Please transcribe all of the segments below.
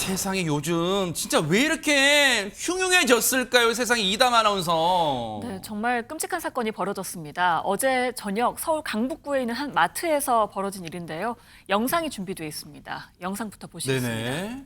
세상에 요즘 진짜 왜 이렇게 흉흉해졌을까요? 세상에 이담 아나운서. 네, 정말 끔찍한 사건이 벌어졌습니다. 어제 저녁 서울 강북구에 있는 한 마트에서 벌어진 일인데요. 영상이 준비되어 있습니다. 영상부터 보시겠습니다. 네네.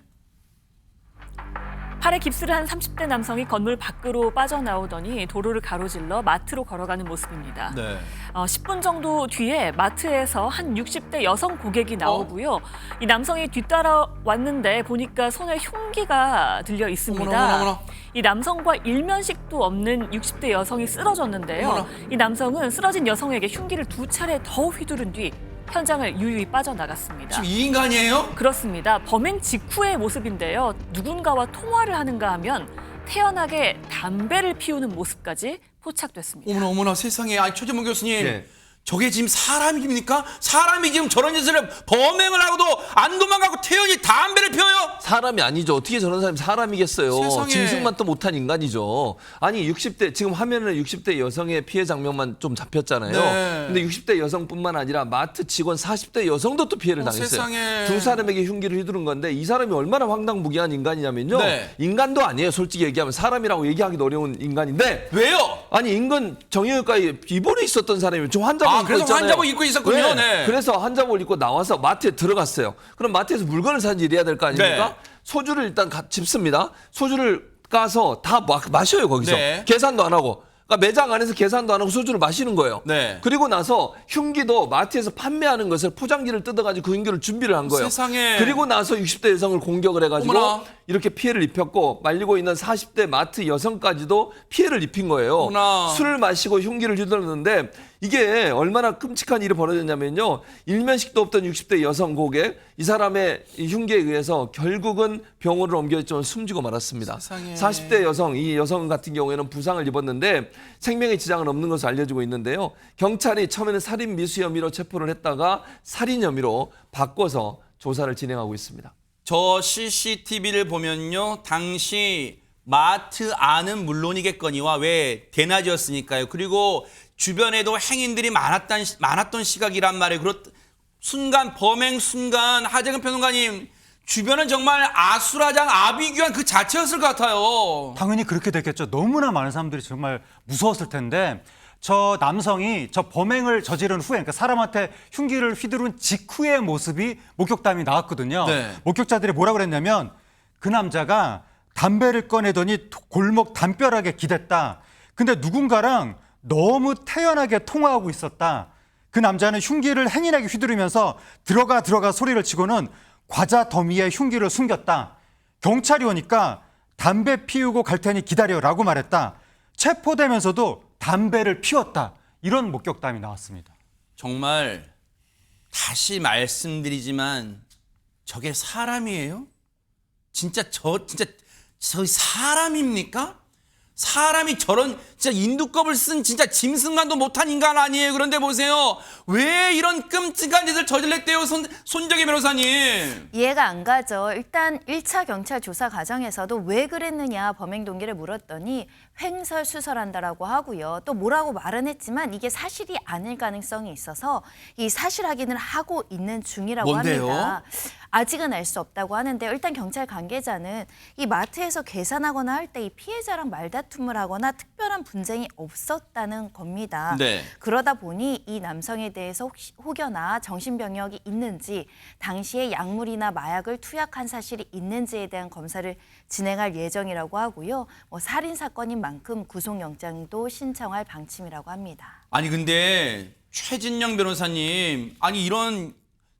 팔에 깁스를 한 30대 남성이 건물 밖으로 빠져나오더니 도로를 가로질러 마트로 걸어가는 모습입니다. 네. 10분 정도 뒤에 마트에서 한 60대 여성 고객이 나오고요. 이 남성이 뒤따라왔는데 보니까 손에 흉기가 들려 있습니다. 어머나. 이 남성과 일면식도 없는 60대 여성이 쓰러졌는데요. 어머나. 이 남성은 쓰러진 여성에게 흉기를 2차례 더 휘두른 뒤 현장을 유유히 빠져나갔습니다. 지금 이 인간이에요? 그렇습니다. 범행 직후의 모습인데요. 누군가와 통화를 하는가 하면 태연하게 담배를 피우는 모습까지 포착됐습니다. 어머나 세상에. 아니 최재문 교수님. 네. 저게 지금 사람입니까? 사람이 지금 저런 짓을 범행을 하고도 안 도망가고 태연히 담배를 피워요? 사람이 아니죠. 어떻게 저런 사람이 사람이겠어요. 세상에. 짐승만도 못한 인간이죠. 아니 60대 지금 화면에 60대 여성의 피해 장면만 좀 잡혔잖아요. 네. 근데 60대 여성뿐만 아니라 마트 직원 40대 여성도 또 피해를 당했어요. 세상에. 두 사람에게 흉기를 휘두른 건데 이 사람이 얼마나 황당무계한 인간이냐면요. 네. 인간도 아니에요. 솔직히 얘기하면 사람이라고 얘기하기도 어려운 인간인데 왜요? 아니 인근 정형외과에 입원해 있었던 사람이 지금 환자복 입고 그래서 있잖아요. 환자복 입고 있었군요. 네. 그래서 환자복을 입고 나와서 마트에 들어갔어요. 그럼 마트에서 물건을 사지 이래야 될 거 아닙니까? 네. 소주를 일단 집습니다. 소주를 까서 다 마셔요 거기서. 네. 계산도 안 하고. 그러니까 매장 안에서 계산도 안 하고 소주를 마시는 거예요. 네. 그리고 나서 흉기도 마트에서 판매하는 것을 포장지를 뜯어가지고 그 흉기를 준비를 한 거예요. 세상에. 그리고 나서 60대 여성을 공격을 해가지고 어머나. 이렇게 피해를 입혔고 말리고 있는 40대 마트 여성까지도 피해를 입힌 거예요. 어머나. 술을 마시고 흉기를 휘둘렀는데 이게 얼마나 끔찍한 일이 벌어졌냐면요. 일면식도 없던 60대 여성 고객 이 사람의 이 흉기에 의해서 결국은 병원을 옮겨졌지만 숨지고 말았습니다. 세상에. 40대 여성, 이 여성 같은 경우에는 부상을 입었는데 생명에 지장은 없는 것으로 알려지고 있는데요. 경찰이 처음에는 살인 미수 혐의로 체포를 했다가 살인 혐의로 바꿔서 조사를 진행하고 있습니다. 저 CCTV를 보면요. 당시 마트 안은 물론이겠거니와 왜 대낮이었으니까요. 그리고 주변에도 행인들이 많았던 시각이란 말이에요. 범행 순간 하재근 평론가님 주변은 정말 아수라장 아비규환 그 자체였을 것 같아요. 당연히 그렇게 됐겠죠. 너무나 많은 사람들이 정말 무서웠을 텐데 저 남성이 저 범행을 저지른 후에 그러니까 사람한테 흉기를 휘두른 직후의 모습이 목격담이 나왔거든요. 네. 목격자들이 뭐라 그랬냐면 그 남자가 담배를 꺼내더니 골목 담벼락에 기댔다. 근데 누군가랑 너무 태연하게 통화하고 있었다. 그 남자는 흉기를 행인에게 휘두르면서 들어가 소리를 치고는 과자 더미에 흉기를 숨겼다. 경찰이 오니까 담배 피우고 갈 테니 기다려라고 말했다. 체포되면서도 담배를 피웠다. 이런 목격담이 나왔습니다. 정말 다시 말씀드리지만 저게 사람이에요? 진짜 저 사람입니까? 사람이 저런 진짜 인두껍을 쓴 진짜 짐승만도 못한 인간 아니에요. 그런데 보세요. 왜 이런 끔찍한 짓을 저질렀대요, 손정혜 변호사님. 이해가 안 가죠. 일단 1차 경찰 조사 과정에서도 왜 그랬느냐 범행 동기를 물었더니 횡설수설한다라고 하고요. 또 뭐라고 말은 했지만 이게 사실이 아닐 가능성이 있어서 이 사실 확인을 하고 있는 중이라고 뭔데요? 합니다. 아직은 알 수 없다고 하는데요. 일단 경찰 관계자는 이 마트에서 계산하거나 할 때 이 피해자랑 말다툼을 하거나 특별한 분쟁이 없었다는 겁니다. 네. 그러다 보니 이 남성에 대해서 혹여나 정신병력이 있는지 당시에 약물이나 마약을 투약한 사실이 있는지에 대한 검사를 진행할 예정이라고 하고요. 살인 사건인 만큼 구속영장도 신청할 방침이라고 합니다. 아니 근데 최진영 변호사님, 아니 이런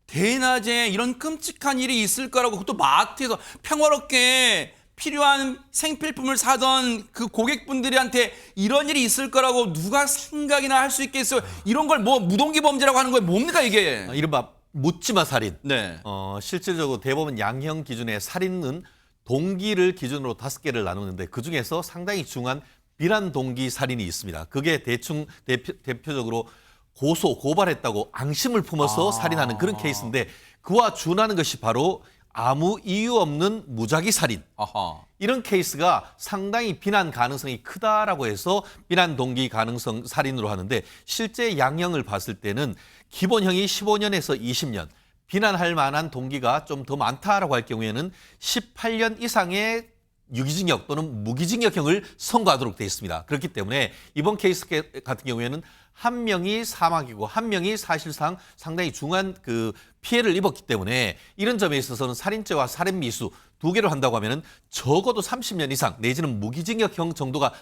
대낮에 이런 끔찍한 일이 있을 거라고 그것도 마트에서 평화롭게 필요한 생필품을 사던 그 고객분들한테 이런 일이 있을 거라고 누가 생각이나 할 수 있겠어요? 이런 걸 뭐 무동기 범죄라고 하는 거예요? 뭡니까 이게? 이른바 묻지마 살인. 네. 실질적으로 대법원 양형 기준의 살인은 동기를 기준으로 5개를 나누는데 그중에서 상당히 중요한 비난 동기 살인이 있습니다. 그게 대표적으로 고발했다고 앙심을 품어서 살인하는 그런 케이스인데 그와 준하는 것이 바로 아무 이유 없는 무작위 살인. 아하. 이런 케이스가 상당히 비난 가능성이 크다라고 해서 비난 동기 가능성 살인으로 하는데 실제 양형을 봤을 때는 기본형이 15년에서 20년, 비난할 만한 동기가 좀 더 많다라고 할 경우에는 18년 이상의 유기징역 또는 무기징역형을 선고하도록 되어 있습니다. 그렇기 때문에 이번 케이스 같은 경우에는 한 명이 사망이고 한 명이 사실상 상당히 중한 그 피해를 입었기 때문에 이런 점에 있어서는 살인죄와 살인미수 두 개를 한다고 하면은 적어도 30년 이상 내지는 무기징역형 정도가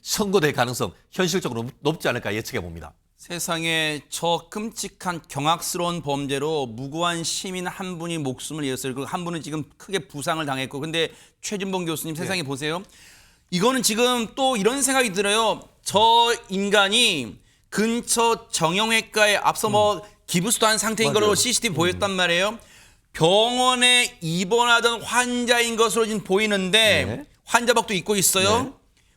선고될 가능성 현실적으로 높지 않을까 예측해 봅니다. 세상에 저 끔찍한 경악스러운 범죄로 무고한 시민 한 분이 목숨을 잃었어요. 그리고 한 분은 지금 크게 부상을 당했고. 근데 최진봉 교수님 세상에 보세요. 이거는 지금 또 이런 생각이 들어요. 저 인간이 근처 정형외과에 앞서 뭐 기부수도 한 상태인 맞아요. 걸로 CCTV 보였단 말이에요. 병원에 입원하던 환자인 것으로 지금 보이는데 네. 환자복도 입고 있어요. 네.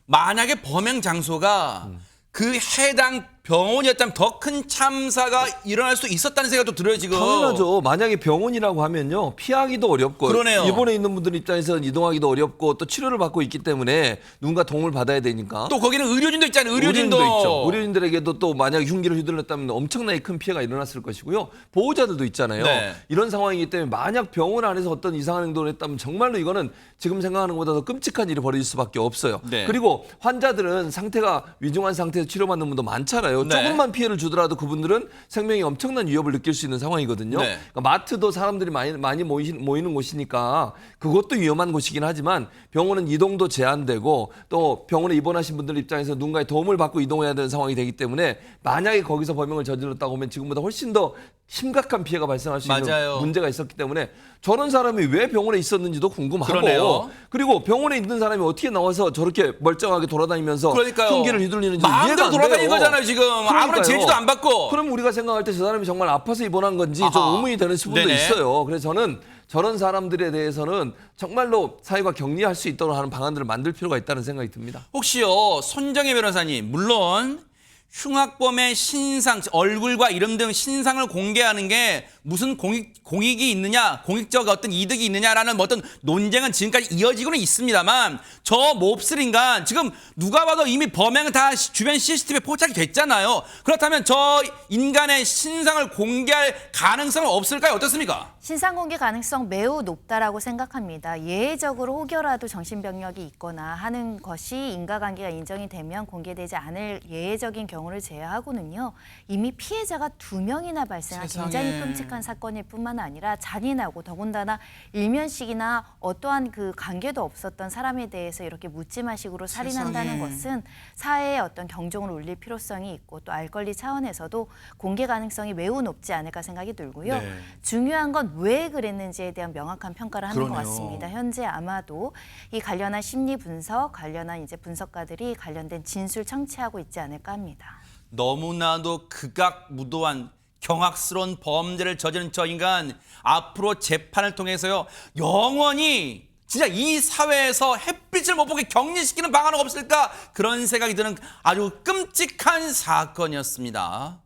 만약에 범행 장소가 그 해당 병원이었다면 더 큰 참사가 일어날 수 있었다는 생각도 들어요, 지금. 당연하죠. 만약에 병원이라고 하면요. 피하기도 어렵고 그러네요. 일본에 있는 분들 입장에서는 이동하기도 어렵고 또 치료를 받고 있기 때문에 누군가 도움을 받아야 되니까. 또 거기는 의료진도 있잖아요, 의료진도. 있죠. 의료진들에게도 또 만약 흉기를 휘둘렀다면 엄청나게 큰 피해가 일어났을 것이고요. 보호자들도 있잖아요. 네. 이런 상황이기 때문에 만약 병원 안에서 어떤 이상한 행동을 했다면 정말로 이거는 지금 생각하는 것보다 더 끔찍한 일이 벌어질 수밖에 없어요. 네. 그리고 환자들은 상태가 위중한 상태에서 치료받는 분도 많잖아요. 네. 조금만 피해를 주더라도 그분들은 생명에 엄청난 위협을 느낄 수 있는 상황이거든요. 네. 그러니까 마트도 사람들이 많이 모이는 곳이니까 그것도 위험한 곳이긴 하지만 병원은 이동도 제한되고 또 병원에 입원하신 분들 입장에서 누군가의 도움을 받고 이동해야 되는 상황이 되기 때문에 만약에 거기서 범행을 저질렀다고 하면 지금보다 훨씬 더 심각한 피해가 발생할 수 있는 맞아요. 문제가 있었기 때문에 저런 사람이 왜 병원에 있었는지도 궁금하고 그러네요. 그리고 병원에 있는 사람이 어떻게 나와서 저렇게 멀쩡하게 돌아다니면서 그러니까요. 흉기를 휘둘리는지 이해가 마음대로 안 돌아다니는 돼요. 거잖아요, 지금. 아무런 그러니까요. 제지도 안 받고. 그럼 우리가 생각할 때 저 사람이 정말 아파서 입원한 건지 좀 아하. 의문이 되는 부분도 네네. 있어요. 그래서 저는 저런 사람들에 대해서는 정말로 사회가 격리할 수 있도록 하는 방안들을 만들 필요가 있다는 생각이 듭니다. 혹시요, 손정혜 변호사님, 물론 흉악범의 신상, 얼굴과 이름 등 신상을 공개하는 게 무슨 공익이 있느냐, 공익적 어떤 이득이 있느냐라는 어떤 논쟁은 지금까지 이어지고는 있습니다만 저 몹쓸 인간 지금 누가 봐도 이미 범행은 다 주변 CCTV에 포착이 됐잖아요. 그렇다면 저 인간의 신상을 공개할 가능성은 없을까요? 어떻습니까? 신상 공개 가능성 매우 높다라고 생각합니다. 예외적으로 혹여라도 정신병력이 있거나 하는 것이 인과관계가 인정이 되면 공개되지 않을 예외적인 경우를 제외하고는요. 이미 피해자가 2명이나 발생한 세상에. 굉장히 끔찍한 사건일 뿐만 아니라 잔인하고 더군다나 일면식이나 어떠한 그 관계도 없었던 사람에 대해서 이렇게 묻지마식으로 살인한다는 세상에. 것은 사회의 어떤 경종을 울릴 필요성이 있고 또 알 권리 차원에서도 공개 가능성이 매우 높지 않을까 생각이 들고요. 네. 중요한 건 왜 그랬는지에 대한 명확한 평가를 하는 것 그러네요. 같습니다. 현재 아마도 이 관련한 심리 분석, 관련한 이제 분석가들이 관련된 진술 청취하고 있지 않을까 합니다. 너무나도 극악무도한 경악스러운 범죄를 저지른 저 인간 앞으로 재판을 통해서요 영원히 진짜 이 사회에서 햇빛을 못 보게 격리시키는 방안은 없을까 그런 생각이 드는 아주 끔찍한 사건이었습니다.